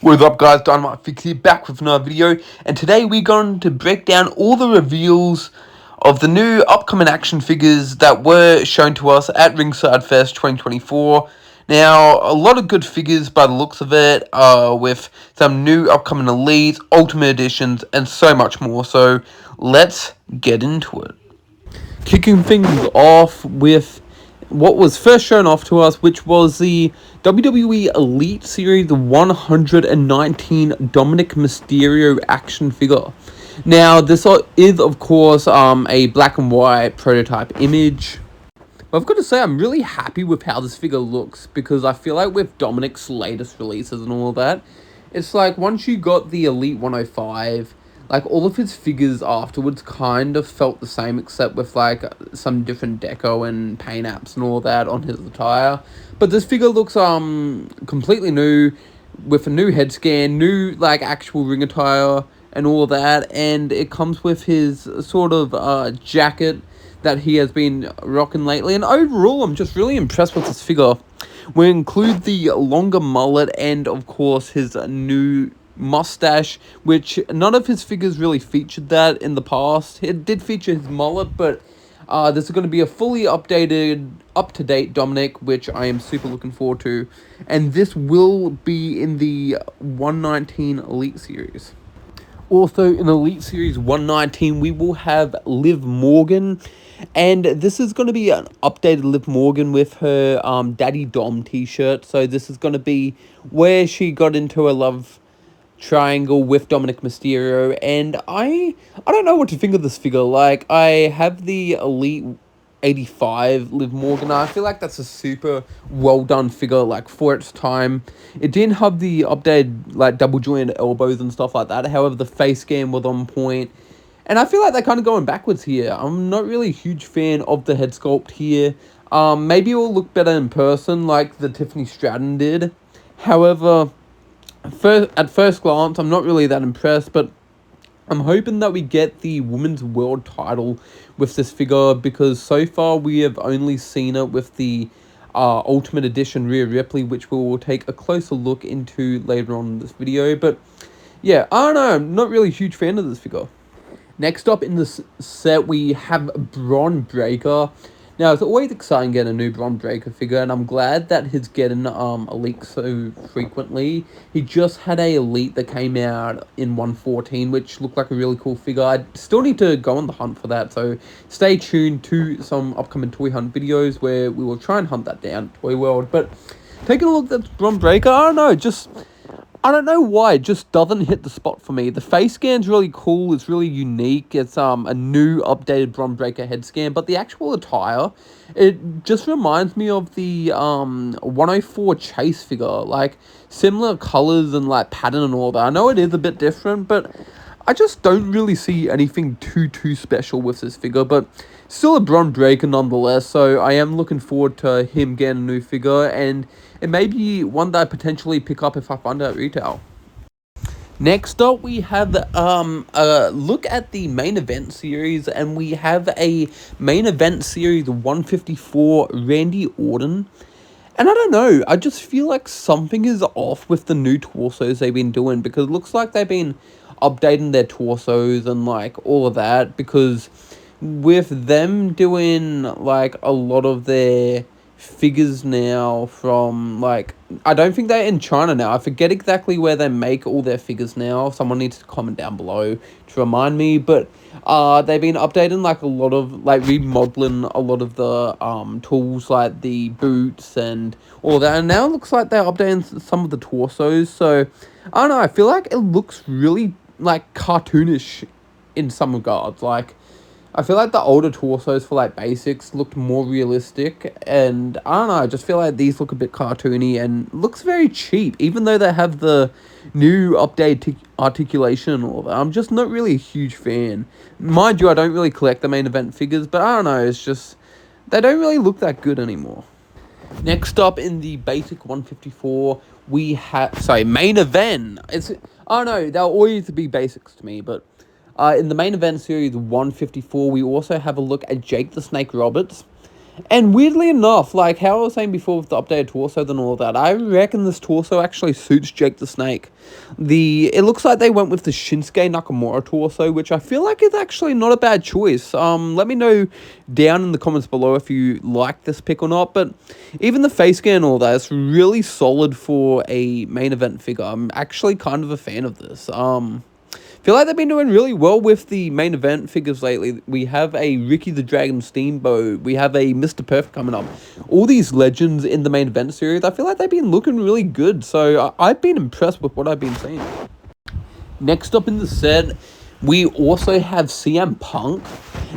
What is up, guys? Dynamite Fix here, back with another video, and today we're going to break down all the reveals of the new upcoming action figures that were shown to us at Ringside Fest 2024. Now, a lot of good figures by the looks of it, with some new upcoming elites, ultimate editions, and so much more. So, let's get into it. Kicking things off with what was first shown off to us, which was the WWE Elite Series 119 Dominic Mysterio action figure. Now, this is, of course, a black and white prototype image. But I've got to say, I'm really happy with how this figure looks, because I feel like with Dominic's latest releases and all of that, it's like once you got the Elite 105, like all of his figures afterwards kind of felt the same, except with like some different deco and paint apps and all that on his attire. But this figure looks completely new, with a new head scan, new like actual ring attire and all that, and it comes with his sort of jacket that he has been rocking lately. And overall, I'm just really impressed with this figure. We include the longer mullet and, of course, his new mustache, which none of his figures really featured that in the past. It did feature his mullet, but this is going to be a fully updated, up-to-date Dominic, which I am super looking forward to. And this will be in the 119 Elite Series. Also, in Elite Series 119, we will have Liv Morgan, and this is going to be an updated Liv Morgan with her Daddy Dom t-shirt. So this is going to be where she got into a love triangle with Dominic Mysterio, and I don't know what to think of this figure. Like, I have the Elite 85 Liv Morgan. I feel like that's a super well done figure, like, for its time. It didn't have the updated like double jointed elbows and stuff like that. However, the face scan was on point, and I feel like they're kind of going backwards here. I'm not really a huge fan of the head sculpt here. Maybe it will look better in person like the Tiffany Stratton did. However, at first glance, I'm not really that impressed, but I'm hoping that we get the Women's World title with this figure, because so far we have only seen it with the Ultimate Edition Rhea Ripley, which we will take a closer look into later on in this video. But yeah, I don't know, I'm not really a huge fan of this figure. Next up in this set, we have Bron Breakker. Now, it's always exciting getting a new Bron Breakker figure, and I'm glad that he's getting Elite so frequently. He just had a Elite that came out in 114, which looked like a really cool figure. I still need to go on the hunt for that, so stay tuned to some upcoming toy hunt videos where we will try and hunt that down at Toy World. But taking a look at Bron Breakker, I don't know why, it just doesn't hit the spot for me. The face scan's really cool, it's really unique, it's a new updated Bron Breakker head scan, but the actual attire, it just reminds me of the 104 Chase figure, like similar colours and like pattern and all that. I know it is a bit different, but I just don't really see anything too special with this figure, but still a Bron Breakker nonetheless, so I am looking forward to him getting a new figure, and it may be one that I potentially pick up if I find it at retail. Next up, we have a look at the main event series, and we have a main event series 154 Randy Orton. And I don't know, I just feel like something is off with the new torsos they've been doing, because it looks like they've been updating their torsos and like all of that, because with them doing like a lot of their figures now from like, I don't think they're in China now. I forget exactly where they make all their figures now. Someone needs to comment down below to remind me, but they've been updating like a lot of like remodeling a lot of the tools, like the boots and all that, and now it looks like they're updating some of the torsos. So I don't know, I feel like it looks really like cartoonish in some regards. Like, I feel like the older torsos for like basics looked more realistic, and I don't know, I just feel like these look a bit cartoony and looks very cheap, even though they have the new updated articulation and all that. I'm just not really a huge fan. Mind you, I don't really collect the main event figures, but I don't know, it's just, they don't really look that good anymore. Next up in the basic 154, we have, main event. I don't know, they'll always be basics to me, but in the main event series 154, we also have a look at Jake the Snake Roberts. And weirdly enough, like how I was saying before with the updated torso and all that, I reckon this torso actually suits Jake the Snake. It looks like they went with the Shinsuke Nakamura torso, which I feel like is actually not a bad choice. Let me know down in the comments below if you like this pick or not. But even the face scan and all that is really solid for a main event figure. I'm actually kind of a fan of this. Feel like they've been doing really well with the main event figures lately. We have a Ricky the Dragon Steamboat. We have a Mr. Perfect coming up. All these legends in the main event series, I feel like they've been looking really good. So I've been impressed with what I've been seeing. Next up in the set, we also have CM Punk.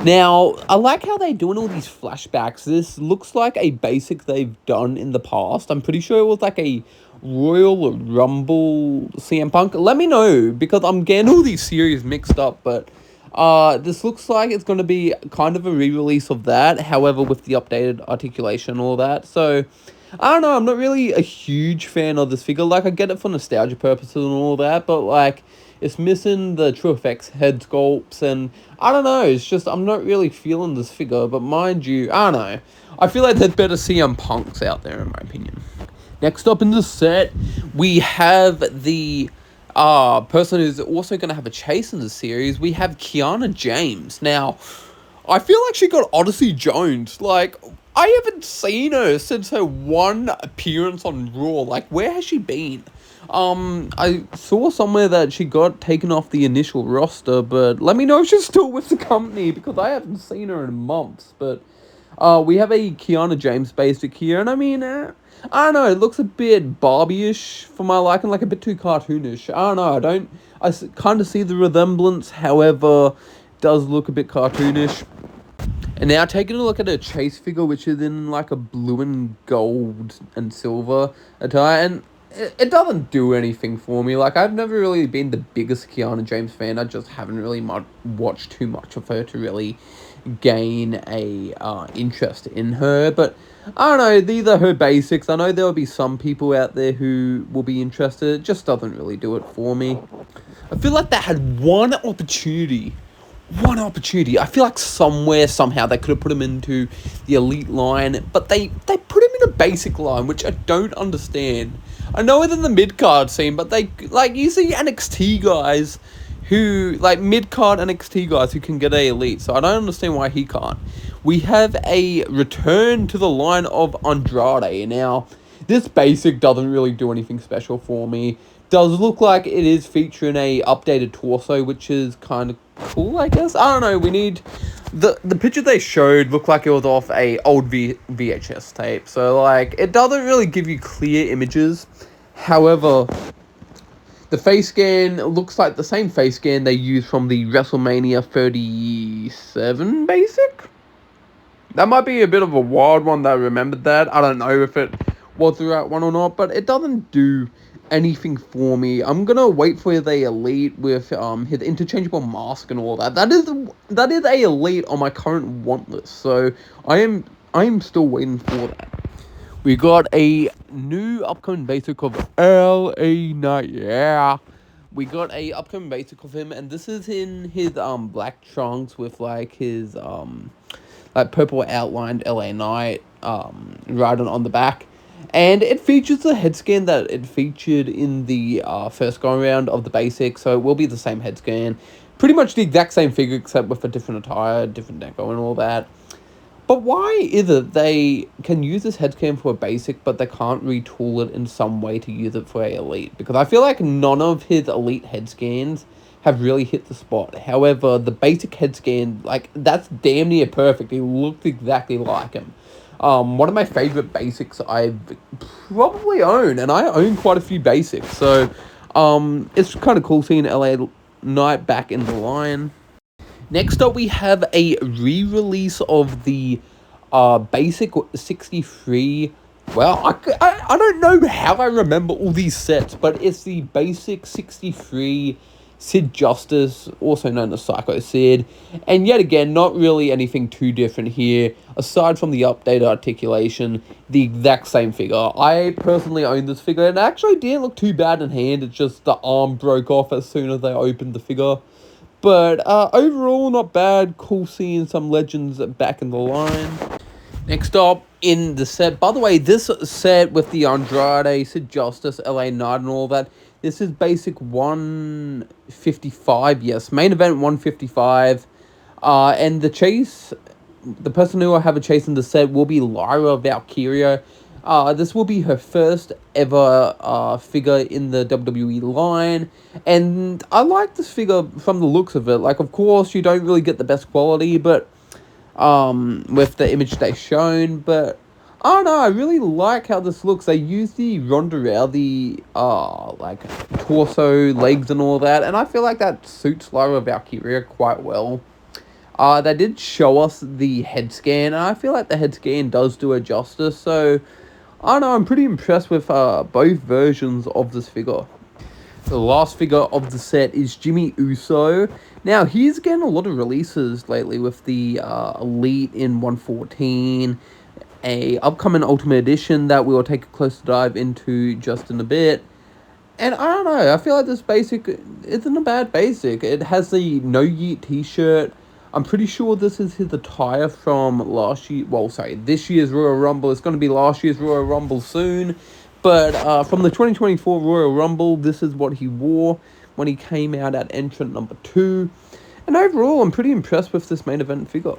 Now, I like how they're doing all these flashbacks. This looks like a basic they've done in the past. I'm pretty sure it was like a Royal Rumble CM Punk. Let me know, because I'm getting all these series mixed up, but this looks like it's going to be kind of a re-release of that, however, with the updated articulation and all that. So, I don't know, I'm not really a huge fan of this figure. Like, I get it for nostalgia purposes and all that, but, like, it's missing the True Effects head sculpts, and I don't know, it's just, I'm not really feeling this figure, but mind you, I don't know. I feel like there's better CM Punks out there, in my opinion. Next up in the set, we have the person who's also going to have a chase in the series. We have Kiana James. Now, I feel like she got Odyssey Jones. Like, I haven't seen her since her one appearance on Raw. Like, where has she been? I saw somewhere that she got taken off the initial roster, but let me know if she's still with the company, because I haven't seen her in months. But we have a Kiana James basic here, and I mean, I don't know, it looks a bit Barbie-ish for my liking, like a bit too cartoonish. I don't know, I kind of see the resemblance, however, it does look a bit cartoonish. And now taking a look at a chase figure, which is in like a blue and gold and silver attire, and it doesn't do anything for me. Like, I've never really been the biggest Kiana James fan. I just haven't really watched too much of her to really gain a interest in her. But I don't know, these are her basics. I know there will be some people out there who will be interested. It just doesn't really do it for me. I feel like they had one opportunity. I feel like somewhere, somehow, they could have put him into the elite line, but they put him in a basic line, which I don't understand. I know it's in the mid-card scene, but they, like, you see NXT guys who, like, mid-card NXT guys who can get a elite, so I don't understand why he can't. We have a return to the line of Andrade. Now, this basic doesn't really do anything special for me. Does look like it is featuring a updated torso, which is kind of cool, I guess. I don't know, we need... The picture they showed looked like it was off a old VHS tape, so, like, it doesn't really give you clear images. However, the face scan looks like the same face scan they used from the WrestleMania 37 basic? That might be a bit of a wild one that I remembered that. I don't know if it was the right one or not, but it doesn't do anything for me. I'm gonna wait for the elite with his interchangeable mask and all that. That is a elite on my current want list, so I am still waiting for that. We got a new upcoming basic of LA Knight. Yeah, we got a upcoming basic of him, and this is in his black trunks with like his like purple outlined LA Knight riding on the back. And it features the head scan that it featured in the first go-around of the basic, so it will be the same head scan. Pretty much the exact same figure, except with a different attire, different deco and all that. But why is it they can use this head scan for a basic, but they can't retool it in some way to use it for a elite? Because I feel like none of his elite head scans have really hit the spot. However, the basic head scan, like, that's damn near perfect. He looks exactly like him. One of my favorite basics I've probably owned, and I own quite a few basics, so it's kind of cool seeing LA Knight back in the line. Next up, we have a re-release of the basic 63. Well, I don't know how I remember all these sets, but it's the basic 63 Sid Justice, also known as Psycho Sid, and yet again, not really anything too different here, aside from the updated articulation, the exact same figure. I personally own this figure, and it actually didn't look too bad in hand, it's just the arm broke off as soon as they opened the figure. But overall, not bad. Cool seeing some legends back in the line. Next up in the set, by the way, this set with the Andrade, Sid Justice, LA Knight, and all that, this is basic 155, yes, main event 155. And the chase, the person who will have a chase in the set will be Lyra Valkyria. This will be her first ever figure in the WWE line, and I like this figure from the looks of it. Like, of course, you don't really get the best quality, but with the image they've shown, but I don't know, I really like how this looks. They use the Ronda Rousey, like, torso, legs, and all that, and I feel like that suits Lyra Valkyria quite well. They did show us the head scan, and I feel like the head scan does do it justice, so I don't know, I'm pretty impressed with both versions of this figure. The last figure of the set is Jimmy Uso. Now, he's getting a lot of releases lately with the Elite in 114, a upcoming Ultimate Edition that we will take a closer dive into just in a bit. And I don't know, I feel like this basic isn't a bad basic. It has the No Yeet t-shirt. I'm pretty sure this is his attire from this year's Royal Rumble. It's going to be last year's Royal Rumble soon. But from the 2024 Royal Rumble, this is what he wore when he came out at entrant number 2. And overall, I'm pretty impressed with this main event figure.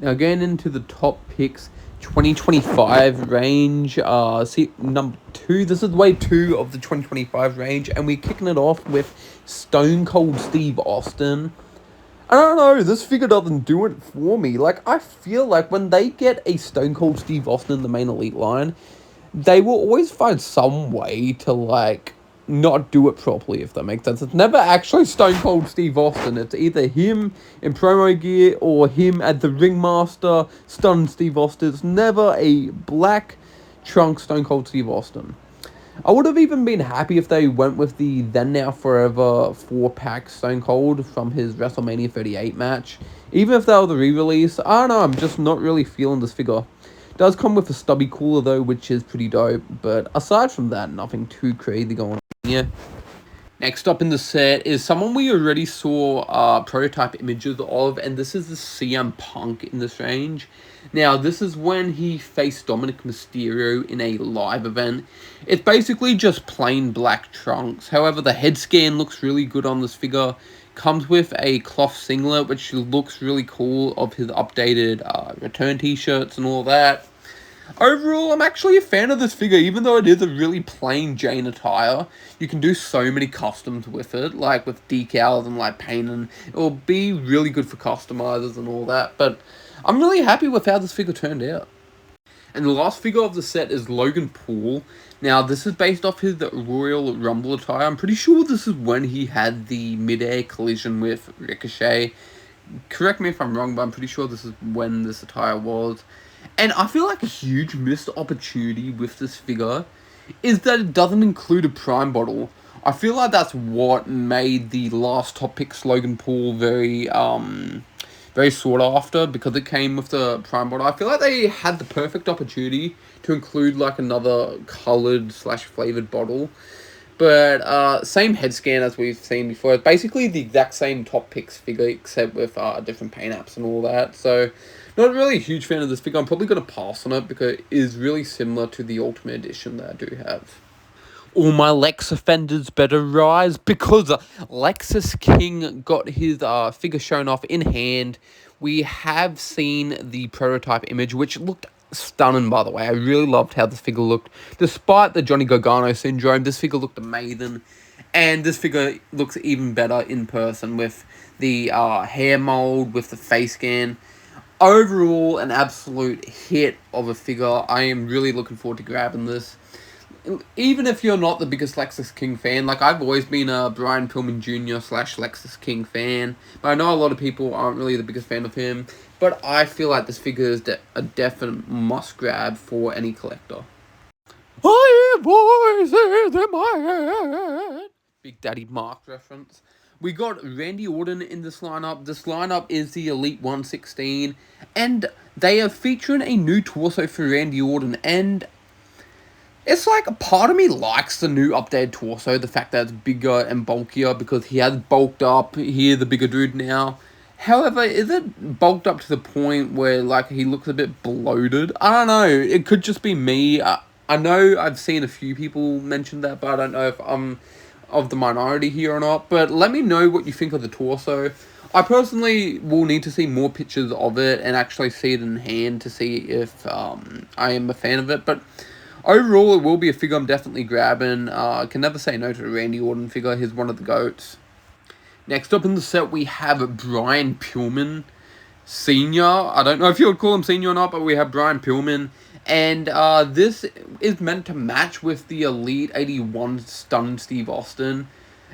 Now, going into the top picks, 2025 range, number 2. This is wave 2 of the 2025 range, and we're kicking it off with Stone Cold Steve Austin. I don't know, this figure doesn't do it for me. Like, I feel like when they get a Stone Cold Steve Austin in the main Elite line, they will always find some way to, like, not do it properly, if that makes sense. It's never actually Stone Cold Steve Austin. It's either him in promo gear or him at the Ringmaster, Stun Steve Austin. It's never a black trunk Stone Cold Steve Austin. I would have even been happy if they went with the Then Now Forever 4-pack Stone Cold from his WrestleMania 38 match. Even if that was a re-release, I don't know, I'm just not really feeling this figure. Does come with a stubby cooler though, which is pretty dope, but aside from that, nothing too crazy going on here. Next up in the set is someone we already saw prototype images of, and this is the CM Punk in this range. Now, this is when he faced Dominic Mysterio in a live event. It's basically just plain black trunks. However, the head scan looks really good on this figure. Comes with a cloth singlet, which looks really cool, of his updated return t-shirts and all that. Overall, I'm actually a fan of this figure, even though it is a really plain Jane attire. You can do so many customs with it, like with decals and like painting. It will be really good for customizers and all that, but I'm really happy with how this figure turned out. And the last figure of the set is Logan Paul. Now, this is based off his Royal Rumble attire. I'm pretty sure this is when he had the mid-air collision with Ricochet. Correct me if I'm wrong, but I'm pretty sure this is when this attire was. And I feel like a huge missed opportunity with this figure is that it doesn't include a Prime bottle. I feel like that's what made the last top pick Logan Paul very sought after, because it came with the Prime bottle. I feel like they had the perfect opportunity to include like another coloured / flavoured bottle. But same head scan as we've seen before. It's basically the exact same top picks figure, except with different paint apps and all that. So, not really a huge fan of this figure. I'm probably going to pass on it because it is really similar to the Ultimate Edition that I do have. All my Lex offenders better rise, because Lexus King got his figure shown off in hand. We have seen the prototype image, which looked stunning, by the way. I really loved how this figure looked. Despite the Johnny Gargano syndrome, this figure looked amazing. And this figure looks even better in person with the hair mold, with the face scan. Overall, an absolute hit of a figure. I am really looking forward to grabbing this. Even if you're not the biggest Lexus King fan, like I've always been a Brian Pillman Jr. / Lexus King fan, but I know a lot of people aren't really the biggest fan of him, but I feel like this figure is a definite must grab for any collector. I hear voices in my head. Big Daddy Mark reference. We got Randy Orton in this lineup. This lineup is the Elite 116, and they are featuring a new torso for Randy Orton, and it's like a part of me likes the new updated torso, the fact that it's bigger and bulkier, because he has bulked up. He is the bigger dude now. However, is it bulked up to the point where, like, he looks a bit bloated? I don't know. It could just be me. I know I've seen a few people mention that, but I don't know if I'm of the minority here or not. But let me know what you think of the torso. I personally will need to see more pictures of it and actually see it in hand to see if I am a fan of it. But overall, it will be a figure I'm definitely grabbing. I can never say no to a Randy Orton figure. He's one of the GOATs. Next up in the set, we have Brian Pillman Senior. I don't know if you would call him Senior or not, but we have Brian Pillman. And this is meant to match with the Elite 81 Stunned Steve Austin.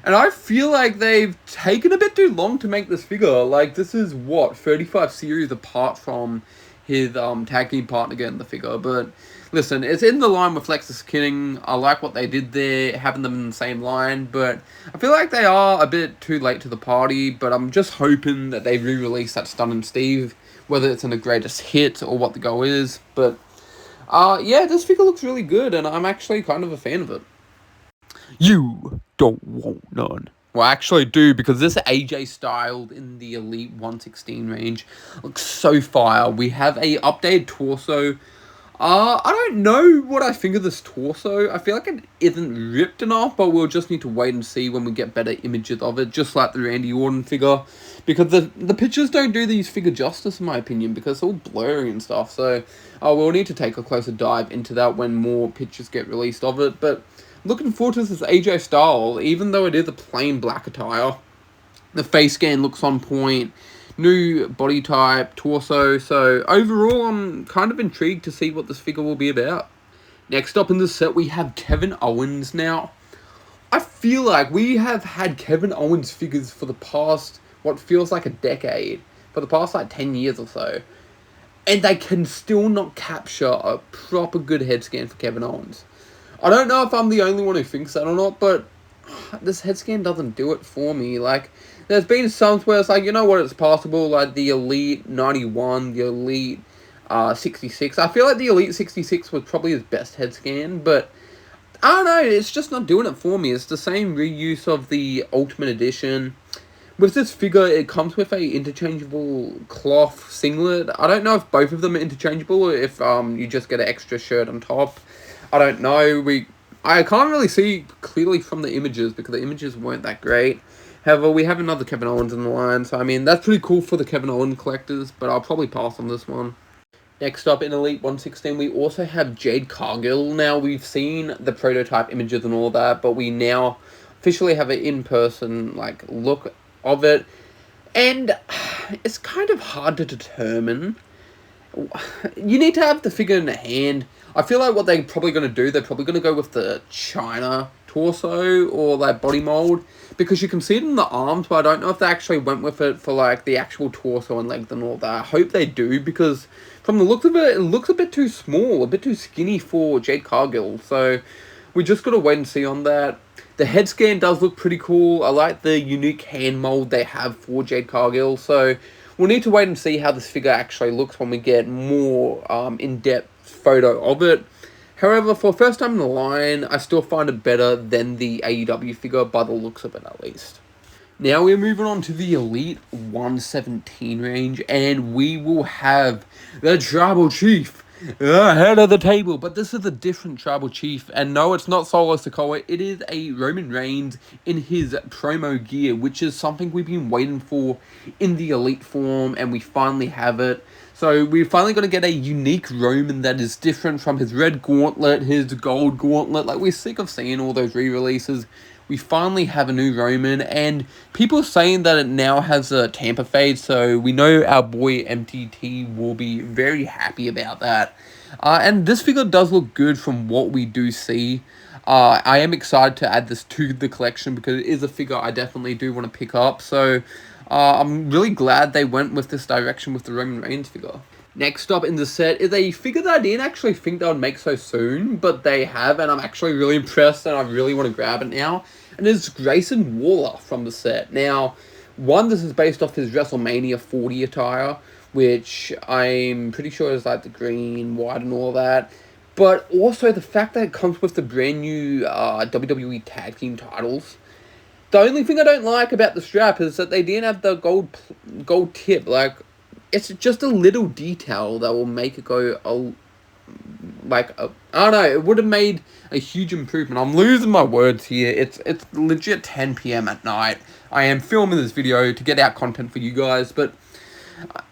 And I feel like they've taken a bit too long to make this figure. Like, this is, what, 35 series apart from his tag team partner getting the figure. But listen, it's in the line with Lexus King. I like what they did there, having them in the same line. But I feel like they are a bit too late to the party. But I'm just hoping that they re-release that Stunning Steve, whether it's in the greatest hit or what the goal is. But yeah, this figure looks really good, and I'm actually kind of a fan of it. You don't want none. Well, I actually do, because this AJ styled in the Elite 116 range looks so fire. We have a updated torso. I don't know what I think of this torso. I feel like it isn't ripped enough, but we'll just need to wait and see when we get better images of it, just like the Randy Orton figure. Because the pictures don't do these figure justice, in my opinion, because it's all blurry and stuff. So we'll need to take a closer dive into that when more pictures get released of it. But looking forward to this AJ style, even though it is a plain black attire. The face scan looks on point. New body type, torso. So overall, I'm kind of intrigued to see what this figure will be about. Next up in the set, we have Kevin Owens. Now, I feel like we have had Kevin Owens figures for the past, what feels like a decade. For the past, like, 10 years or so. And they can still not capture a proper good head scan for Kevin Owens. I don't know if I'm the only one who thinks that or not, but this head scan doesn't do it for me. Like, there's been some where it's like, you know what, it's possible, like the Elite 91, the Elite 66. I feel like the Elite 66 was probably his best head scan, but I don't know, it's just not doing it for me. It's the same reuse of the Ultimate Edition. With this figure, it comes with a interchangeable cloth singlet. I don't know if both of them are interchangeable, or if you just get an extra shirt on top. I don't know. I can't really see clearly from the images, because the images weren't that great. However, we have another Kevin Owens in the line, so I mean, that's pretty cool for the Kevin Owens collectors, but I'll probably pass on this one. Next up in Elite 116, we also have Jade Cargill. Now, we've seen the prototype images and all that, but we now officially have an in-person, like, look of it. And it's kind of hard to determine. You need to have the figure in the hand. I feel like what they're probably going to do, they're probably going to go with the China torso or that body mold, because you can see it in the arms, but I don't know if they actually went with it for, like, the actual torso and legs and all that. I hope they do, because from the looks of it, it looks a bit too small, a bit too skinny for Jade Cargill. So we just got to wait and see on that. The head scan does look pretty cool. I like the unique hand mold they have for Jade Cargill. So we'll need to wait and see how this figure actually looks when we get more in-depth photo of it. However, for first time in the line, I still find it better than the AEW figure, by the looks of it at least. Now we're moving on to the Elite 117 range, and we will have the Tribal Chief head of the table. But this is a different Tribal Chief, and no, it's not Solo Sikoa. It is a Roman Reigns in his promo gear, which is something we've been waiting for in the Elite form, and we finally have it. So we're finally going to get a unique Roman that is different from his red gauntlet, his gold gauntlet. Like, we're sick of seeing all those re-releases. We finally have a new Roman, and people are saying that it now has a Tampa fade, so we know our boy MTT will be very happy about that. And this figure does look good from what we do see. I am excited to add this to the collection, because it is a figure I definitely do want to pick up. So I'm really glad they went with this direction with the Roman Reigns figure. Next up in the set is a figure that I didn't actually think they would make so soon, but they have, and I'm actually really impressed, and I really want to grab it now. And it's Grayson Waller from the set. Now, one, this is based off his WrestleMania 40 attire, which I'm pretty sure is like the green, white, and all that. But also the fact that it comes with the brand new WWE Tag Team titles. The only thing I don't like about the strap is that they didn't have the gold tip. Like, it's just a little detail that will make it go I don't know, it would have made a huge improvement. I'm losing my words here. It's legit 10 p.m. at night. I am filming this video to get out content for you guys, but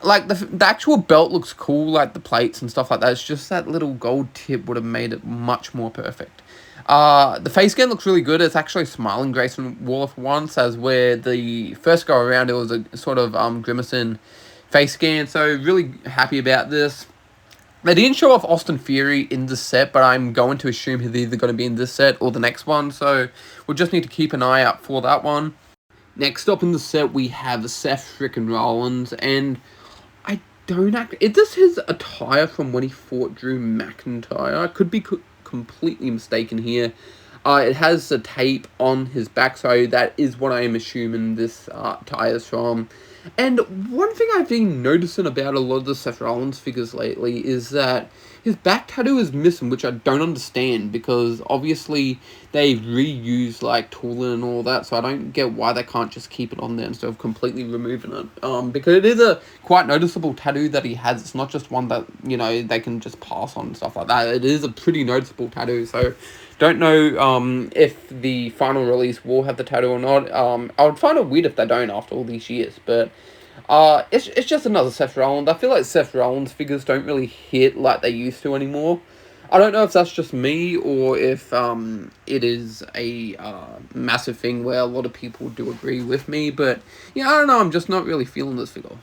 like the actual belt looks cool, like the plates and stuff like that. It's just that little gold tip would have made it much more perfect. The face scan looks really good. It's actually smiling Grayson Waller for once, as where the first go around it was a sort of grimacing face scan. So really happy about this. They didn't show off Austin Theory in the set, but I'm going to assume he's either going to be in this set or the next one. So we'll just need to keep an eye out for that one. Next up in the set, we have Seth frickin' Rollins, and I don't is this his attire from when he fought Drew McIntyre? I could be completely mistaken here. It has a tape on his back, so that is what I am assuming this attire is from. And one thing I've been noticing about a lot of the Seth Rollins figures lately is that his back tattoo is missing, which I don't understand, because obviously they've reused like tooling and all that, so I don't get why they can't just keep it on there instead of completely removing it. Because it is a quite noticeable tattoo that he has. It's not just one that, you know, they can just pass on and stuff like that. It is a pretty noticeable tattoo, so don't know if the final release will have the tattoo or not. I would find it weird if they don't after all these years, but it's just another Seth Rollins. I feel like Seth Rollins figures don't really hit like they used to anymore. I don't know if that's just me or if it is a massive thing where a lot of people do agree with me, but yeah, I don't know, I'm just not really feeling this figure.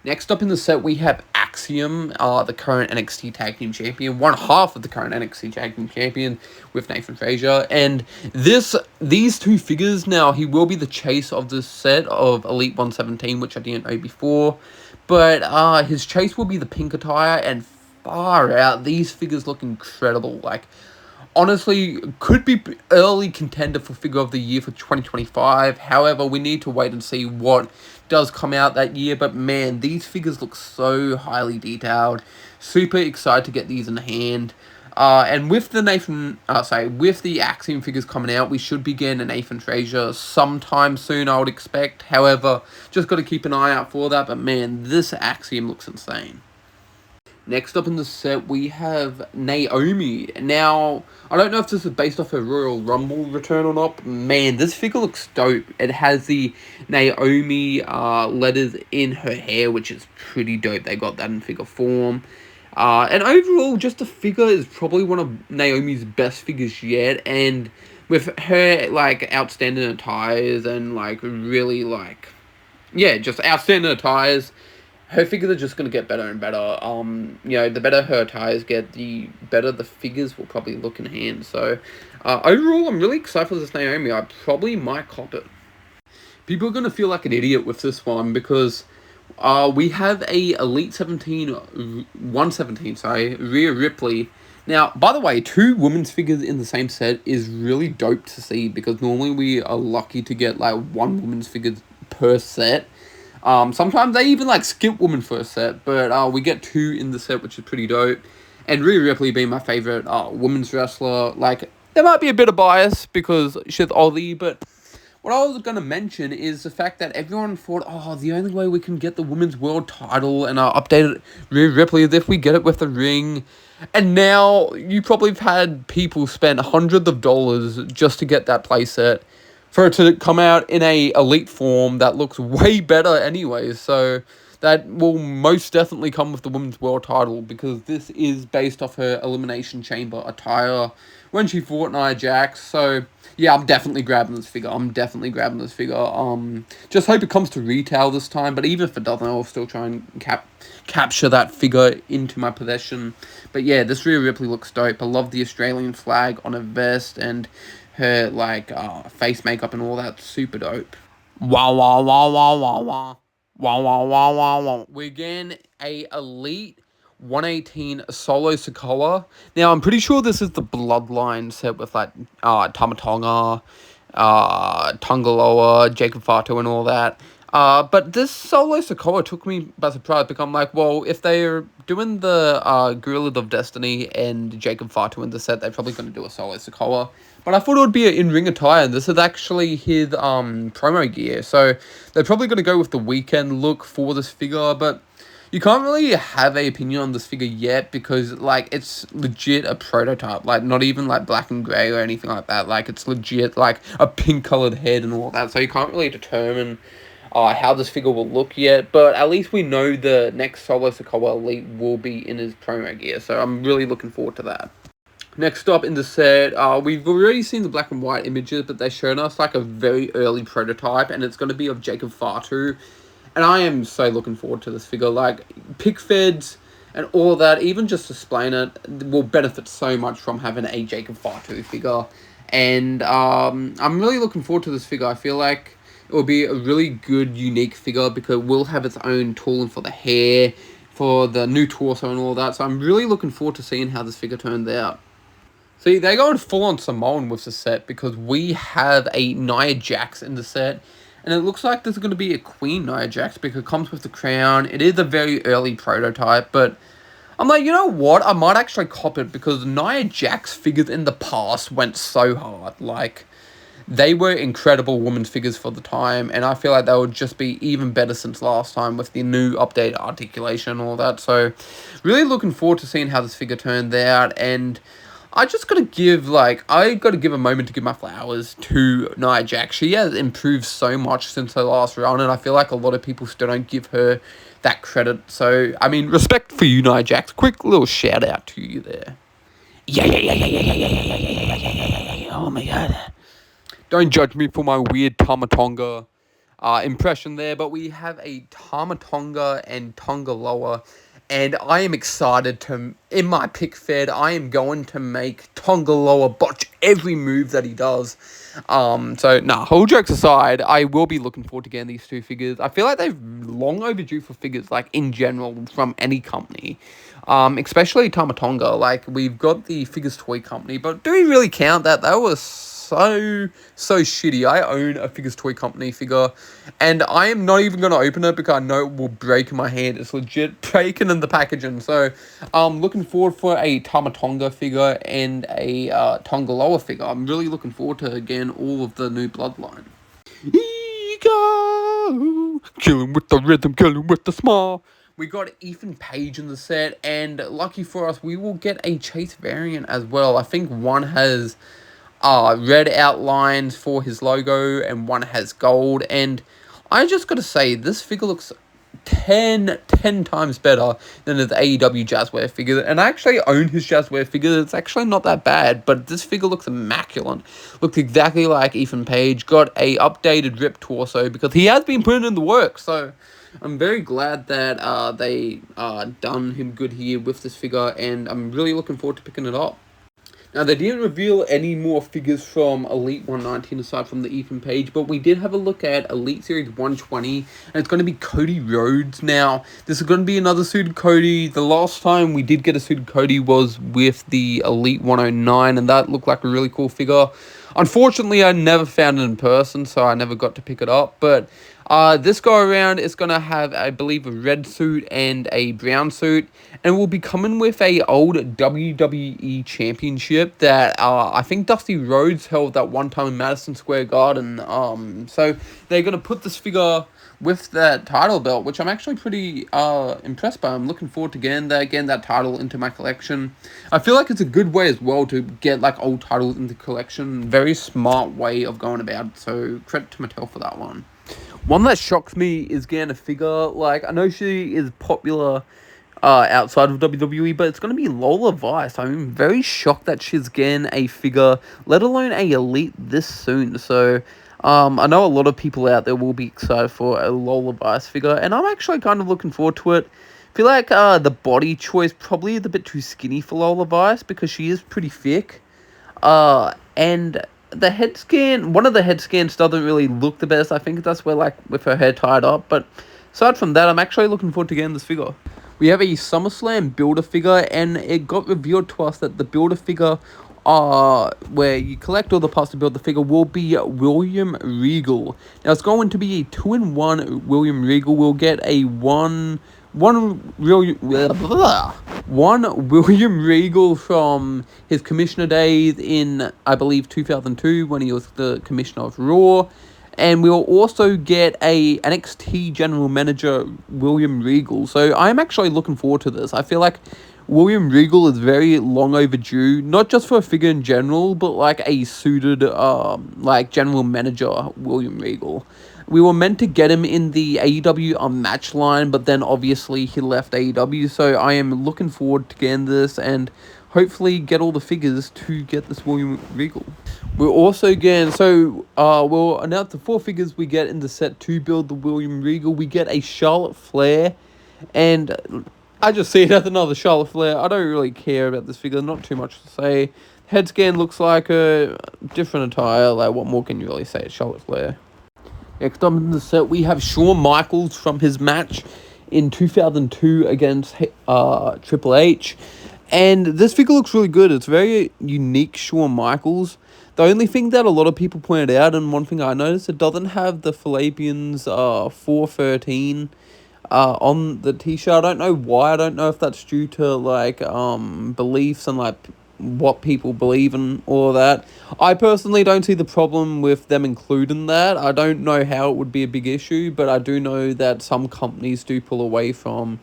Next up in the set, we have Axiom, the current NXT Tag Team Champion, one half of the current NXT Tag Team Champion with Nathan Frazier. And these two figures, now, he will be the chase of this set of Elite 117, which I didn't know before. But his chase will be the pink attire, and far out, these figures look incredible. Like, honestly, could be early contender for figure of the year for 2025. However, we need to wait and see what does come out that year. But man, these figures look so highly detailed. Super excited to get these in hand. And with the with the Axiom figures coming out, we should be getting a Nathan Frazier sometime soon, I would expect. However, just got to keep an eye out for that. But man, this Axiom looks insane. Next up in the set, we have Naomi. Now, I don't know if this is based off her Royal Rumble return or not. Man, this figure looks dope. It has the Naomi letters in her hair, which is pretty dope. They got that in figure form. And overall, just the figure is probably one of Naomi's best figures yet. And with her, like, outstanding attires and, like, really, like, yeah, just outstanding attires, her figures are just going to get better and better. You know, the better her attires get, the better the figures will probably look in hand. So, overall, I'm really excited for this Naomi. I probably might cop it. People are going to feel like an idiot with this one because we have a Elite 117, Rhea Ripley. Now, by the way, two women's figures in the same set is really dope to see, because normally we are lucky to get, like, one women's figure per set. Sometimes they even, like, skip women for a set, but we get two in the set, which is pretty dope. And Rhea Ripley being my favorite women's wrestler, like, there might be a bit of bias because she's Aussie, but what I was going to mention is the fact that everyone thought, oh, the only way we can get the women's world title and updated Rhea Ripley is if we get it with the ring. And now you probably have had people spend hundreds of dollars just to get that playset, for it to come out in a elite form that looks way better anyways. So that will most definitely come with the women's world title, because this is based off her Elimination Chamber attire when she fought Nia Jax. So yeah, I'm definitely grabbing this figure. Just hope it comes to retail this time, but even if it doesn't, I'll still try and capture that figure into my possession. But yeah, this Rhea Ripley looks dope. I love the Australian flag on her vest, and her, like, face makeup and all that. Super dope. Wow, wow, wow, wow, wow, wow. Wow, wow, wow, wow, wow. We're getting a Elite 118 Solo Sikoa. Now, I'm pretty sure this is the Bloodline set with, like, Tamatonga, Tongaloa, Jacob Fatu and all that. But this Solo Sokoa took me by surprise because I'm like, well, if they're doing the Gorillas of Destiny and Jacob Fatu in the set, they're probably going to do a Solo Sokoa. But I thought it would be an in-ring attire, and this is actually his promo gear. So they're probably going to go with the weekend look for this figure, but you can't really have an opinion on this figure yet because, like, it's legit a prototype. Like, not even, like, black and grey or anything like that. Like, it's legit, like, a pink-coloured head and all that. So you can't really determine how this figure will look yet, but at least we know the next Solo Sokoa Elite will be in his promo gear, so I'm really looking forward to that. Next up in the set, we've already seen the black and white images, but they've shown us like a very early prototype, and it's going to be of Jacob Fatu, and I am so looking forward to this figure. Like, pick feds and all of that, even just displaying it, will benefit so much from having a Jacob Fatu figure, and I'm really looking forward to this figure. I feel like it will be a really good, unique figure because it will have its own tooling for the hair, for the new torso and all that. So I'm really looking forward to seeing how this figure turns out. See, they're going full-on Samoan with the set because we have a Nia Jax in the set. And it looks like there's going to be a Queen Nia Jax because it comes with the crown. It is a very early prototype, but I'm like, you know what? I might actually cop it because Nia Jax figures in the past went so hard. Like, they were incredible women's figures for the time, and I feel like they would just be even better since last time with the new updated articulation and all that. So, really looking forward to seeing how this figure turned out, and I just got to give, like, I got to give a moment to give my flowers to Nia Jax. She has improved so much since her last run, and I feel like a lot of people still don't give her that credit. So, I mean, respect for you, Nia Jax. Quick little shout out to you there. Yeah. Oh my god. Don't judge me for my weird Tamatonga impression there, but we have a Tamatonga and Tongaloa, and I am excited to, in my pick fed, I am going to make Tongaloa botch every move that he does. Whole jokes aside, I will be looking forward to getting these two figures. I feel like they've long overdue for figures, like, in general, from any company. Especially Tamatonga. Like, we've got the Figures Toy Company, but do we really count that? That was so shitty. I own a Figures Toy Company figure, and I am not even going to open it because I know it will break in my hand. It's legit breaking in the packaging. So, looking forward for a Tamatonga figure and a Tongaloa figure. I'm really looking forward to, again, all of the new bloodline. Ego! Kill him with the rhythm, kill him with the smile. We got Ethan Page in the set, and lucky for us, we will get a Chase variant as well. I think one has red outlines for his logo, and one has gold, and I just gotta say, this figure looks 10 times better than his AEW Jazzware figure, and I actually own his Jazzware figure. It's actually not that bad, but this figure looks immaculate. Looks exactly like Ethan Page. Got a updated ripped torso because he has been putting in the work, so I'm very glad that they done him good here with this figure, and I'm really looking forward to picking it up. Now, they didn't reveal any more figures from Elite 119 aside from the Ethan Page, but we did have a look at Elite Series 120, and it's going to be Cody Rhodes. Now, this is going to be another suited Cody. The last time we did get a suited Cody was with the Elite 109, and that looked like a really cool figure. Unfortunately, I never found it in person, so I never got to pick it up, but this go around is going to have, I believe, a red suit and a brown suit, and will be coming with a old WWE Championship that I think Dusty Rhodes held that one time in Madison Square Garden. So they're going to put this figure with that title belt, which I'm actually pretty impressed by. I'm looking forward to getting that title into my collection. I feel like it's a good way as well to get like old titles into collection. Very smart way of going about it, so credit to Mattel for that one. One that shocks me is getting a figure. Like, I know she is popular outside of WWE, but it's going to be Lola Vice. I'm very shocked that she's getting a figure, let alone a Elite this soon. So, I know a lot of people out there will be excited for a Lola Vice figure, and I'm actually kind of looking forward to it. I feel like the body choice probably is a bit too skinny for Lola Vice because she is pretty thick. And the head scan, one of the head scans doesn't really look the best. I think that's where, like, with her hair tied up. But aside from that, I'm actually looking forward to getting this figure. We have a SummerSlam Builder figure, and it got revealed to us that the Builder figure where you collect all the parts to build the figure, will be William Regal. Now it's going to be a 2-in-1 William Regal. We'll get a one William Regal from his commissioner days in, I believe, 2002 when he was the commissioner of Raw. And we'll also get a NXT general manager, William Regal. So I'm actually looking forward to this. I feel like William Regal is very long overdue, not just for a figure in general, but like a suited, like general manager, William Regal. We were meant to get him in the AEW match line, but then obviously he left AEW, so I am looking forward to getting this and hopefully get all the figures to get this William Regal. We're also getting, we'll announce the 4 figures we get in the set to build the William Regal. We get a Charlotte Flair, and I just see it as another Charlotte Flair. I don't really care about this figure, not too much to say. Head scan looks like a different attire, like what more can you really say? It's Charlotte Flair. Next up in the set, we have Shawn Michaels from his match in 2002 against Triple H. And this figure looks really good. It's very unique Shawn Michaels. The only thing that a lot of people pointed out, and one thing I noticed, it doesn't have the Falabians 413 on the t-shirt. I don't know why. I don't know if that's due to like beliefs and like what people believe and all that. I personally don't see the problem with them including that. I don't know how it would be a big issue, but I do know that some companies do pull away from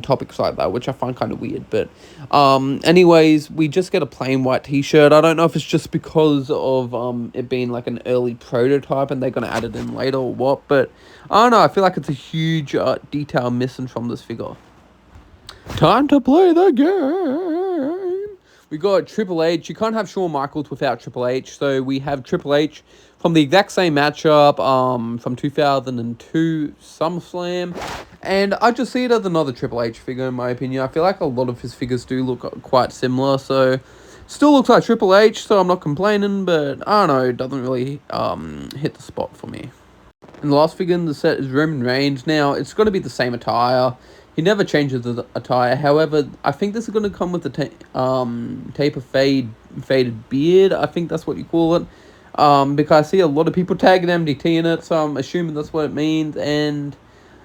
topics like that, which I find kind of weird. But anyways, we just get a plain white t-shirt. I don't know if it's just because of it being like an early prototype and they're going to add it in later or what, but I don't know, I feel like it's a huge detail missing from this figure. Time to play the game. We got Triple H. You can't have Shawn Michaels without Triple H. So we have Triple H from the exact same matchup from 2002 SummerSlam. And I just see it as another Triple H figure, in my opinion. I feel like a lot of his figures do look quite similar. So still looks like Triple H, so I'm not complaining. But I don't know, it doesn't really hit the spot for me. And the last figure in the set is Roman Reigns. Now, it's going to be the same attire. He never changes the attire. However, I think this is going to come with the taper faded beard. I think that's what you call it. Because I see a lot of people tagging MDT in it, so I'm assuming that's what it means. And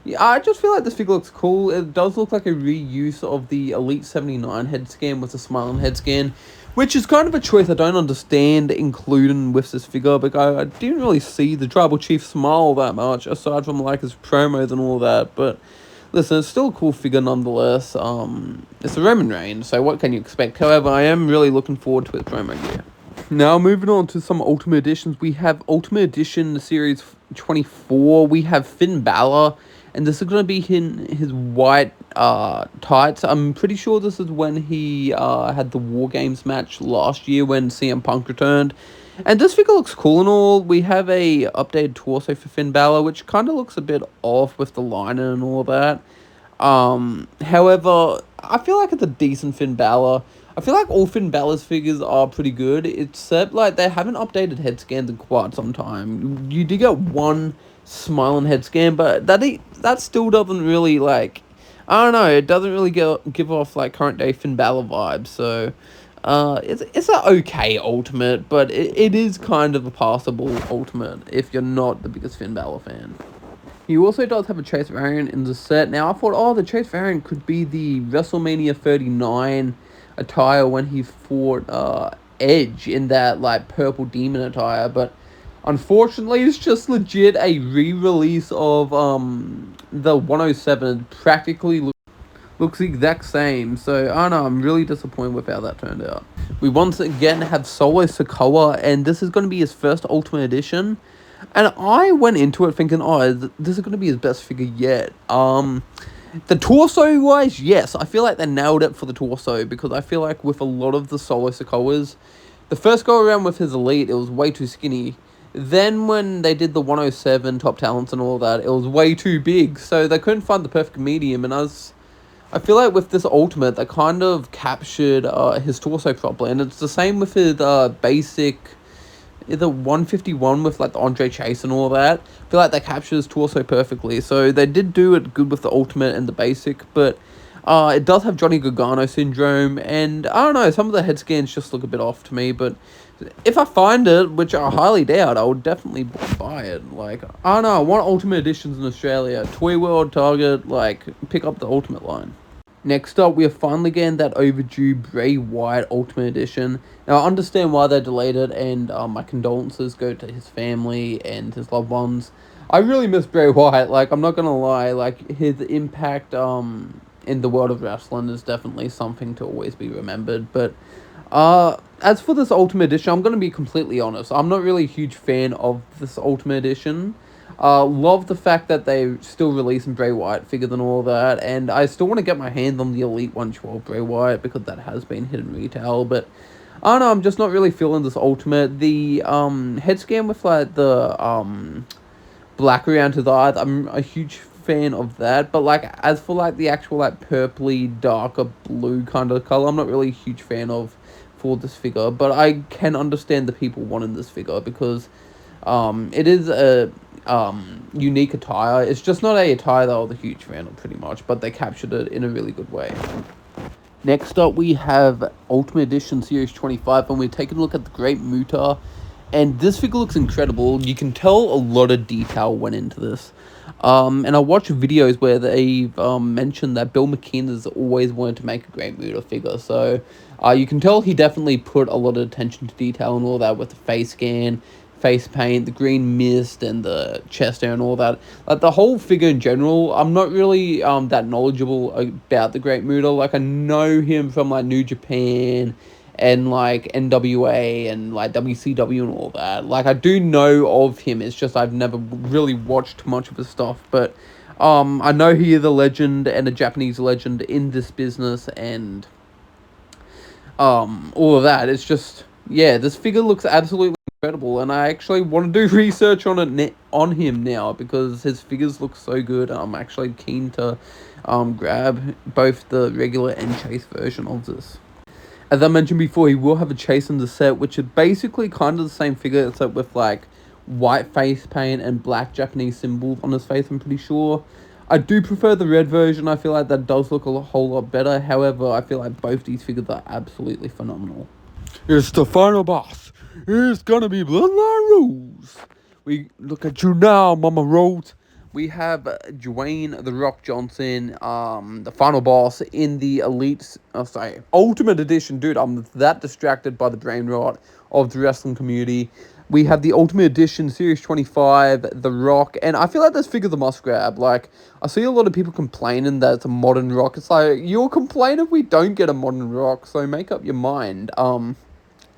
yeah, I just feel like this figure looks cool. It does look like a reuse of the Elite 79 head scan with the smiling head scan, which is kind of a choice I don't understand including with this figure, because I didn't really see the Tribal Chief smile that much, aside from like his promos and all that. But listen, it's still a cool figure nonetheless. It's the Roman Reigns, so what can you expect? However, I am really looking forward to its promo gear. Now, moving on to some Ultimate Editions. We have Ultimate Edition Series 24. We have Finn Balor, and this is going to be his white tights. I'm pretty sure this is when he had the War Games match last year when CM Punk returned. And this figure looks cool and all. We have a updated torso for Finn Balor, which kind of looks a bit off with the liner and all that. However, I feel like it's a decent Finn Balor. I feel like all Finn Balor's figures are pretty good, except like they haven't updated head scans in quite some time. You do get one smiling head scan, but that still doesn't really like, I don't know, it doesn't really give off like current day Finn Balor vibes. So it's an okay Ultimate, but it is kind of a passable Ultimate if you're not the biggest Finn Balor fan. He also does have a Chase variant in the set. Now, I thought, the Chase variant could be the WrestleMania 39 attire when he fought Edge in that, like, purple demon attire. But, unfortunately, it's just legit a re-release of the 107. It practically looks the exact same. So, I don't know, I'm really disappointed with how that turned out. We once again have Solo Sikoa, and this is going to be his first Ultimate Edition. And I went into it thinking, this is going to be his best figure yet. The torso-wise, yes, I feel like they nailed it for the torso, because I feel like with a lot of the Solo Sikoas, the first go-around with his Elite, it was way too skinny. Then when they did the 107 Top Talents and all that, it was way too big, so they couldn't find the perfect medium, and I feel like with this Ultimate, they kind of captured his torso properly, and it's the same with his basic, the 151 with like the Andre Chase and all that. I feel like they captured his torso perfectly. So they did do it good with the Ultimate and the basic, but It does have Johnny Gargano syndrome, and I don't know, some of the head scans just look a bit off to me, but if I find it, which I highly doubt, I would definitely buy it. Like, I don't know, I want Ultimate Editions in Australia. Toy World, Target, like, pick up the Ultimate line. Next up, we are finally getting that overdue Bray Wyatt Ultimate Edition. Now, I understand why they delayed it, and my condolences go to his family and his loved ones. I really miss Bray Wyatt, like, I'm not gonna lie, like, his impact, in the world of wrestling is definitely something to always be remembered, but, as for this Ultimate Edition, I'm gonna be completely honest, I'm not really a huge fan of this Ultimate Edition. Love the fact that they still releasing Bray Wyatt figures and all that, and I still want to get my hands on the Elite 112 Bray Wyatt because that has been hidden retail, but I don't know, I'm just not really feeling this Ultimate. The head scan with like the black around his eyes, I'm a huge fan of that, but like as for like the actual like purpley darker blue kind of color, I'm not really a huge fan of for this figure, but I can understand the people wanting this figure because it is a unique attire. It's just not a attire that I was a huge fan of, pretty much, but they captured it in a really good way. Next up, we have Ultimate Edition Series 25, and we're taking a look at the Great Muta, and this figure looks incredible. You can tell a lot of detail went into this. And I watched videos where they've mentioned that Bill McKean has always wanted to make a Great Muta figure, so you can tell he definitely put a lot of attention to detail and all that with the face scan, face paint, the green mist, and the chest hair and all that. Like, the whole figure in general, I'm not really that knowledgeable about the Great Muta. Like, I know him from, like, New Japan and, like, NWA and, like, WCW and all that. Like, I do know of him, it's just I've never really watched much of his stuff, but I know he is a legend and a Japanese legend in this business, and all of that. It's just, yeah, this figure looks absolutely incredible, and I actually want to do research on it on him now because his figures look so good. I'm actually keen to grab both the regular and chase version of this. As I mentioned before, he will have a chase in the set, which is basically kind of the same figure except with like white face paint and black Japanese symbols on his face, I'm pretty sure. I do prefer the red version. I feel like that does look a whole lot better. However, I feel like both these figures are absolutely phenomenal. It's the final boss. It's gonna be Bloodline Rose. We look at you now, Mama Rose. We have Dwayne The Rock Johnson, the final boss in the Ultimate Edition. Dude, I'm that distracted by the brain rot of the wrestling community. We have the Ultimate Edition Series 25, The Rock, and I feel like this figure's a must grab. Like, I see a lot of people complaining that it's a modern Rock. It's like, you'll complain if we don't get a modern Rock, so make up your mind.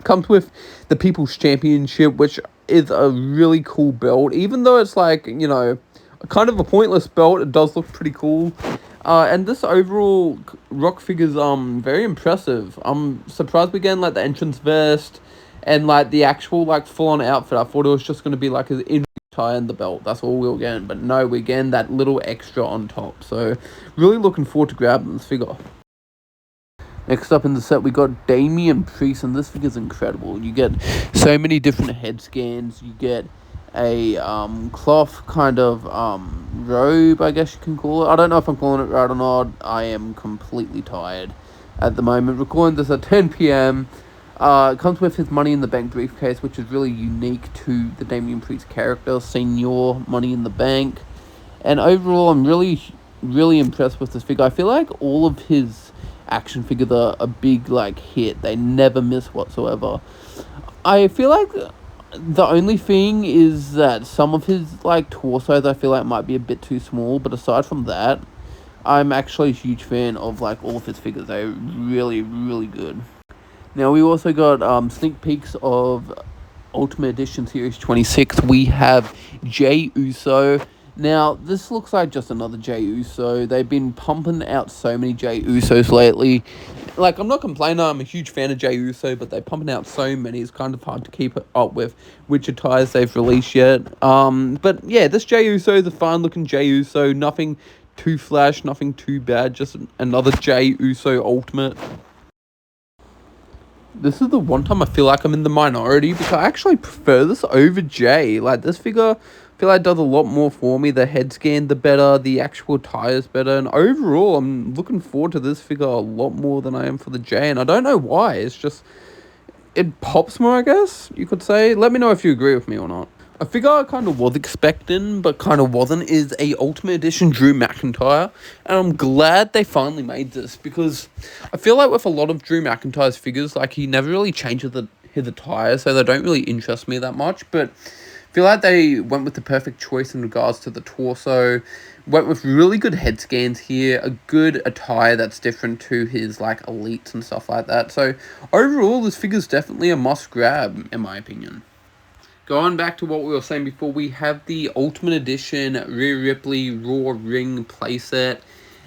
Comes with the People's Championship, which is a really cool belt. Even though it's like, you know, kind of a pointless belt, it does look pretty cool. And this overall Rock figure's very impressive. I'm surprised we're getting like the entrance vest and like the actual like full-on outfit. I thought it was just going to be like an in tie and the belt. That's all we were getting. But no, we're getting that little extra on top. So really looking forward to grabbing this figure. Next up in the set, we got Damian Priest, and this figure's incredible. You get so many different head scans. You get a cloth kind of robe, I guess you can call it. I don't know if I'm calling it right or not. I am completely tired at the moment. Recording this at 10 p.m. It comes with his Money in the Bank briefcase, which is really unique to the Damian Priest character, Senior Money in the Bank. And overall, I'm really, really impressed with this figure. I feel like all of his action figures are a big like hit. They never miss whatsoever. I feel like the only thing is that some of his like torsos I feel like might be a bit too small, but aside from that, I'm actually a huge fan of like all of his figures. They're really, really good. Now we also got sneak peeks of Ultimate Edition Series 26. We have Jey Uso. Now, this looks like just another Jey Uso. They've been pumping out so many Jey Usos lately. Like, I'm not complaining, I'm a huge fan of Jey Uso, but they're pumping out so many, it's kind of hard to keep up with which attires they've released yet. But yeah, this Jey Uso is a fine-looking Jey Uso. Nothing too flash, nothing too bad, just another Jey Uso Ultimate. This is the one time I feel like I'm in the minority because I actually prefer this over Jey. Like, this figure feel like it does a lot more for me. The head scan, the better, the actual tires better, and overall, I'm looking forward to this figure a lot more than I am for the J. And I don't know why. It's just it pops more, I guess you could say. Let me know if you agree with me or not. A figure I kind of was expecting, but kind of wasn't, is a Ultimate Edition Drew McIntyre. And I'm glad they finally made this, because I feel like with a lot of Drew McIntyre's figures, like, he never really changes his attire, so they don't really interest me that much. But I feel like they went with the perfect choice in regards to the torso. Went with really good head scans here, a good attire that's different to his, like, elites and stuff like that. So overall, this figure's definitely a must grab, in my opinion. Going back to what we were saying before, we have the Ultimate Edition Rhea Ripley Raw Ring playset.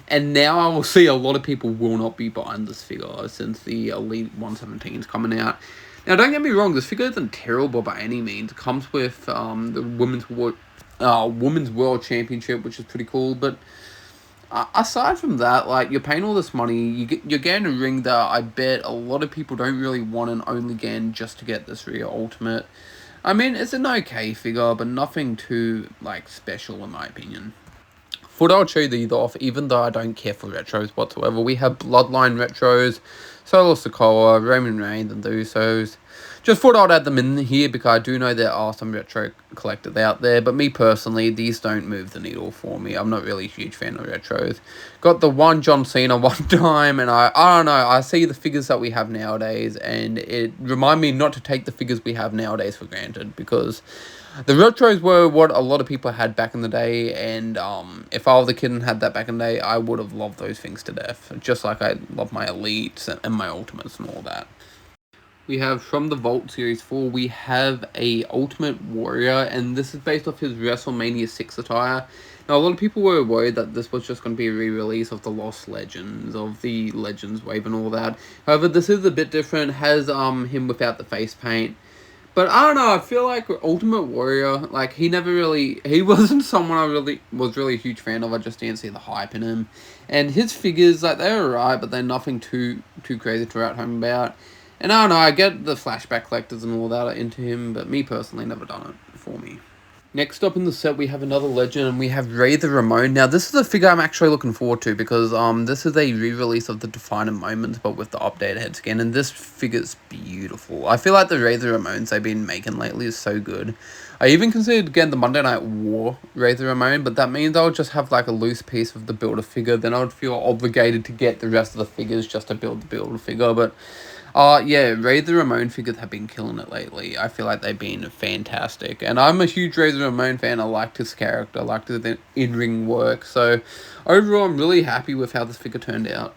And now I will see a lot of people will not be buying this figure since the Elite 117 is coming out. Now, don't get me wrong, this figure isn't terrible by any means. It comes with the Women's World Championship, which is pretty cool. But aside from that, like, you're paying all this money, you're getting a ring that I bet a lot of people don't really want and only get just to get this Rhea Ultimate. I mean, it's an okay figure, but nothing too, like, special in my opinion. Thought I'll show these off, even though I don't care for retros whatsoever. We have Bloodline retros, Solo Sikoa, Roman Reigns, and the Usos. Just thought I'd add them in here because I do know there are some retro collectors out there, but me personally, these don't move the needle for me. I'm not really a huge fan of retros. Got the one John Cena one time, and I don't know, I see the figures that we have nowadays, and it reminds me not to take the figures we have nowadays for granted, because the retros were what a lot of people had back in the day, and if I was a kid and had that back in the day, I would have loved those things to death, just like I love my Elites and my Ultimates and all that. We have, from the Vault Series 4, we have a Ultimate Warrior, and this is based off his WrestleMania 6 attire. Now, a lot of people were worried that this was just going to be a re-release of the Lost Legends, of the Legends Wave and all that. However, this is a bit different, has him without the face paint. But I don't know, I feel like Ultimate Warrior, like, he wasn't someone I was really a huge fan of. I just didn't see the hype in him. And his figures, like, they're alright, but they're nothing too crazy to write home about. And I don't know, I get the flashback collectors and all that are into him, but me personally, never done it for me. Next up in the set, we have another legend, and we have Ray the Ramon. Now, this is a figure I'm actually looking forward to, because this is a re-release of the Defining Moments, but with the updated head scan, and this figure's beautiful. I feel like the Ray the Ramones they've been making lately is so good. I even considered getting the Monday Night War Ray the Ramon, but that means I would just have, like, a loose piece of the Build-A-Figure, then I would feel obligated to get the rest of the figures just to build the Build-A-Figure, but yeah, Ray the Ramon figures have been killing it lately. I feel like they've been fantastic. And I'm a huge Ray the Ramon fan. I liked his character. I liked his in-ring work. So, overall, I'm really happy with how this figure turned out.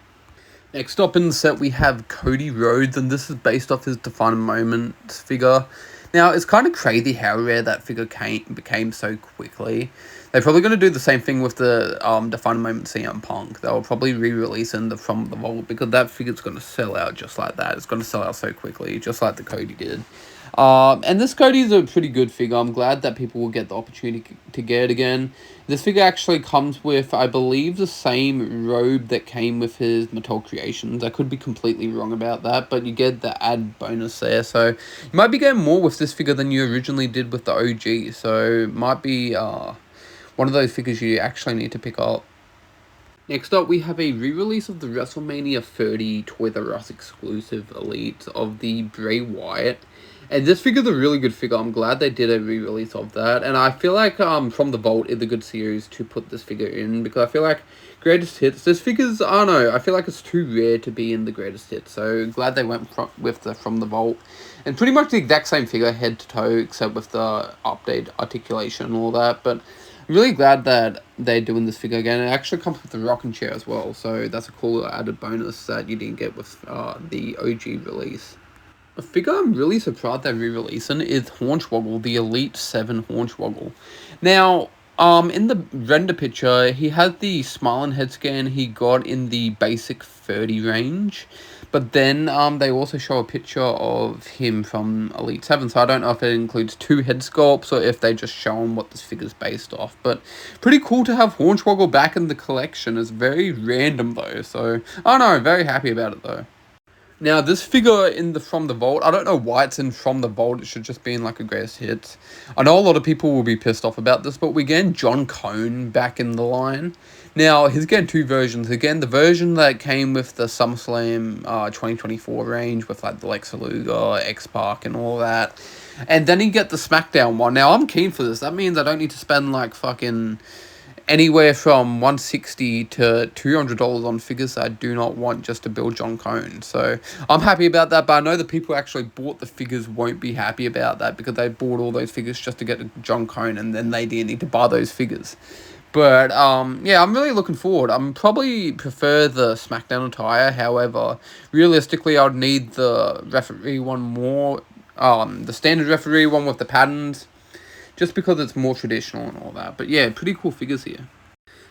Next up in the set, we have Cody Rhodes. And this is based off his Defining Moments figure. Now, it's kind of crazy how rare that figure became so quickly. They're probably going to do the same thing with the Defining Moment CM Punk. They'll probably re-release in From the Vault, because that figure's going to sell out just like that. It's going to sell out so quickly, just like the Cody did. And this Cody's a pretty good figure. I'm glad that people will get the opportunity to get it again. This figure actually comes with, I believe, the same robe that came with his Mattel Creations. I could be completely wrong about that, but you get the add bonus there. So you might be getting more with this figure than you originally did with the OG. So might be one of those figures you actually need to pick up. Next up, we have a re-release of the WrestleMania 30 Toys R Us exclusive Elite of the Bray Wyatt. And this figure's a really good figure. I'm glad they did a re-release of that. And I feel like From the Vault is a good series to put this figure in, because I feel like Greatest Hits, this figure's, I don't know, I feel like it's too rare to be in the Greatest Hits. So glad they went with the From the Vault. And pretty much the exact same figure, head to toe, except with the update articulation and all that. But I'm really glad that they're doing this figure again. It actually comes with the rocking chair as well, so that's a cool added bonus that you didn't get with the OG release. A figure I'm really surprised they're re-releasing is Hornswoggle, the Elite 7 Hornswoggle. Now, in the render picture, he has the smiling head scan he got in the basic 30 range. But then they also show a picture of him from Elite 7, so I don't know if it includes 2 head sculpts or if they just show him what this figure's based off. But pretty cool to have Hornswoggle back in the collection. It's very random though, so I don't know, very happy about it though. Now, this figure in the From the Vault, I don't know why it's in From the Vault. It should just be in like a greatest hits. I know a lot of people will be pissed off about this, but we're getting John Cone back in the line. Now, he's getting two versions. Again, the version that came with the SummerSlam 2024 range with like the Lex Luger, X-Pac and all that. And then you get the SmackDown one. Now, I'm keen for this. That means I don't need to spend like fucking anywhere from $160 to $200 on figures that I do not want just to build John Cone. So I'm happy about that, but I know the people who actually bought the figures won't be happy about that because they bought all those figures just to get John Cone and then they didn't need to buy those figures. But yeah, I'm really looking forward. I'm probably prefer the SmackDown attire. However, realistically, I'd need the referee one more. The standard referee one with the patterns, just because it's more traditional and all that. But yeah, pretty cool figures here.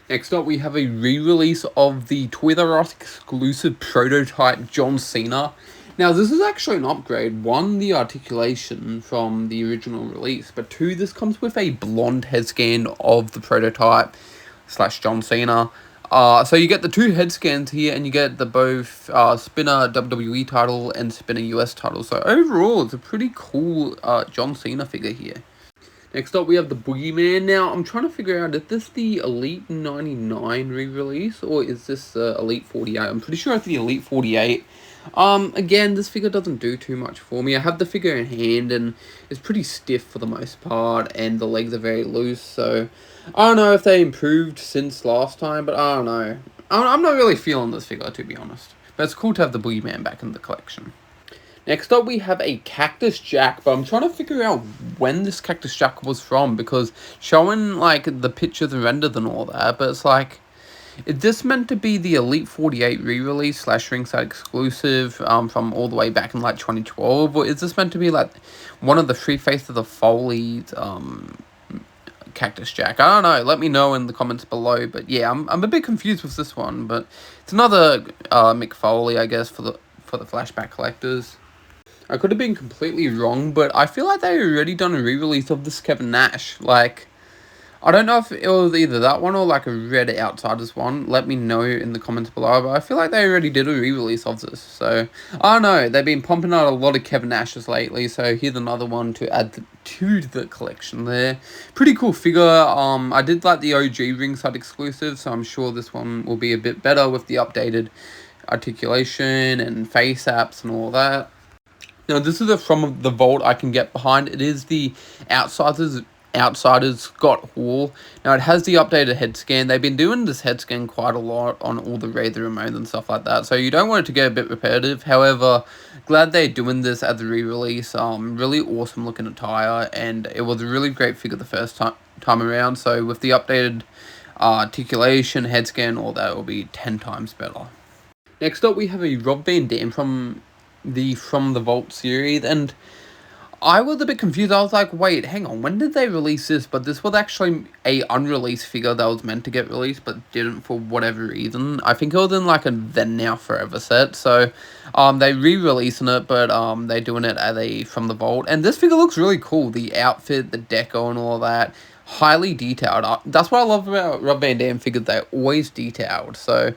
Next up, we have a re-release of the Toys R Us exclusive prototype John Cena. Now, this is actually an upgrade. One, the articulation from the original release, but two, this comes with a blonde head scan of the prototype / John Cena. So you get the two head scans here, and you get the both Spinner WWE title and Spinner US title. So overall, it's a pretty cool John Cena figure here. Next up, we have the Boogeyman. Now, I'm trying to figure out if this the Elite 99 re-release, or is this Elite 48? I'm pretty sure it's the Elite 48. Again, this figure doesn't do too much for me. I have the figure in hand, and it's pretty stiff for the most part, and the legs are very loose, so I don't know if they improved since last time, but I don't know. I'm not really feeling this figure, to be honest. But it's cool to have the Boogeyman back in the collection. Next up, we have a Cactus Jack, but I'm trying to figure out when this Cactus Jack was from, because showing, like, the pictures and renders and all that, but it's like, is this meant to be the Elite 48 re-release / Ringside exclusive from all the way back in, like, 2012, or is this meant to be, like, one of the Free Face of the Foley's Cactus Jack? I don't know, let me know in the comments below, but yeah, I'm a bit confused with this one, but it's another Mick Foley, I guess, for the flashback collectors. I could have been completely wrong, but I feel like they already done a re-release of this Kevin Nash. Like, I don't know if it was either that one or like a Red Outsiders one. Let me know in the comments below, but I feel like they already did a re-release of this. So, I don't know. They've been pumping out a lot of Kevin Nashes lately, so here's another one to add to the collection there. Pretty cool figure. I did like the OG Ringside exclusive, so I'm sure this one will be a bit better with the updated articulation and face apps and all that. Now, this is from the vault I can get behind. It is the Outsiders Scott Hall. Now, it has the updated head scan. They've been doing this head scan quite a lot on all the Razor Ramones and stuff like that, so you don't want it to get a bit repetitive. However, glad they're doing this as a re-release. Really awesome looking attire, and it was a really great figure the first time around, so with the updated articulation, head scan, all that, it will be 10 times better. Next up, we have a Rob Van Dam from the Vault series, and I was a bit confused. I was like, wait, hang on, when did they release this? But this was actually a unreleased figure that was meant to get released but didn't for whatever reason. I think it was in like a Then Now Forever set, so they re-releasing it, but they're doing it as a From the Vault, and this figure looks really cool. The outfit, the deco and all that, highly detailed. That's what I love about Rob Van Dam figures. They're always detailed, so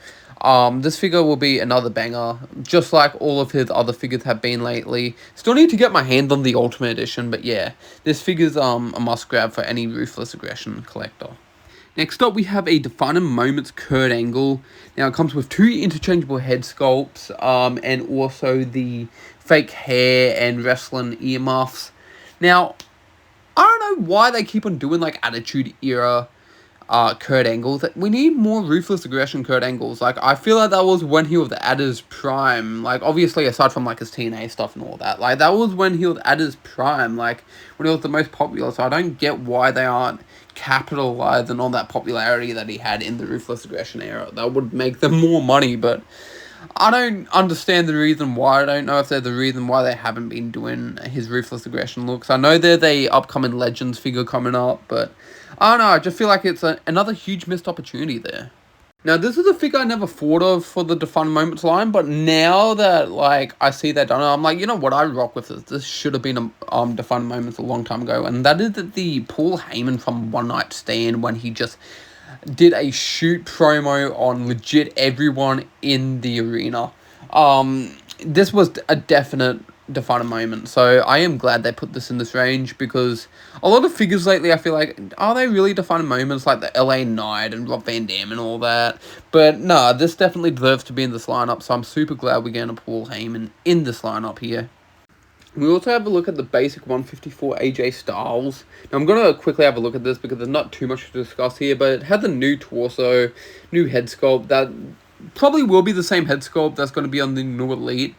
this figure will be another banger, just like all of his other figures have been lately. Still need to get my hands on the Ultimate Edition, but yeah, this figure's a must-grab for any Ruthless Aggression collector. Next up, we have a Defining Moments Kurt Angle. Now, it comes with two interchangeable head sculpts, and also the fake hair and wrestling earmuffs. Now, I don't know why they keep on doing, like, Attitude Era Kurt Angles. We need more Ruthless Aggression Kurt Angles. Like, I feel like that was when he was at his prime. Like, obviously, aside from, like, his TNA stuff and all that. Like, that was when he was at his prime. Like, when he was the most popular. So, I don't get why they aren't capitalizing on that popularity that he had in the Ruthless Aggression era. That would make them more money, but I don't understand the reason why. I don't know if there's a reason why they haven't been doing his Ruthless Aggression looks. I know there's a upcoming Legends figure coming up, but I don't know, I just feel like it's another huge missed opportunity there. Now, this is a figure I never thought of for the Defining Moments line, but now that, like, I see that done, I'm like, you know what, I rock with this. This should have been a Defining Moments a long time ago, and that is the Paul Heyman from One Night Stand, when he just did a shoot promo on legit everyone in the arena. this was a definite defining moment. So I am glad they put this in this range, because a lot of figures lately, I feel like, are they really defining moments, like the LA Knight and Rob Van Dam and all that? But nah, this definitely deserves to be in this lineup, so I'm super glad we're getting a Paul Heyman in this lineup here. We also have a look at the basic 154 AJ Styles. Now, I'm going to quickly have a look at this because there's not too much to discuss here, but it had the new torso, new head sculpt. That probably will be the same head sculpt that's going to be on the new Elite.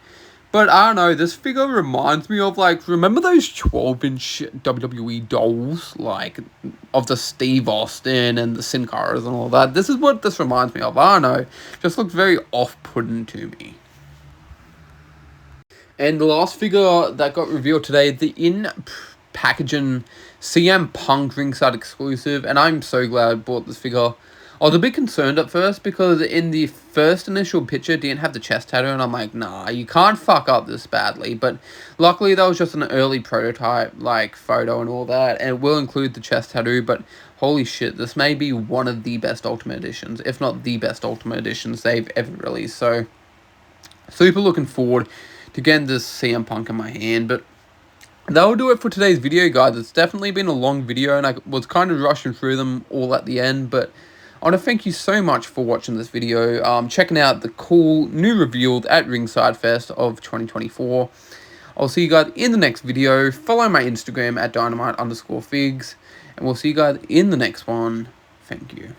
But I don't know, this figure reminds me of, like, remember those 12-inch WWE dolls? Like, of the Steve Austin and the Sin Caras and all that. This is what this reminds me of. I don't know. Just looks very off-putting to me. And the last figure that got revealed today, the in-packaging CM Punk Ringside exclusive, and I'm so glad I bought this figure. I was a bit concerned at first because in the first initial picture, it didn't have the chest tattoo, and I'm like, nah, you can't fuck up this badly. But luckily, that was just an early prototype, like, photo and all that, and it will include the chest tattoo, but holy shit, this may be one of the best Ultimate Editions, if not the best Ultimate Editions they've ever released, so super looking forward to getting this CM Punk in my hand. But that will do it for today's video, guys. It's definitely been a long video, and I was kind of rushing through them all at the end, but I want to thank you so much for watching this video, checking out the cool new revealed at Ringside Fest of 2024. I'll see you guys in the next video. Follow my Instagram at dynamite_figs, and we'll see you guys in the next one. Thank you.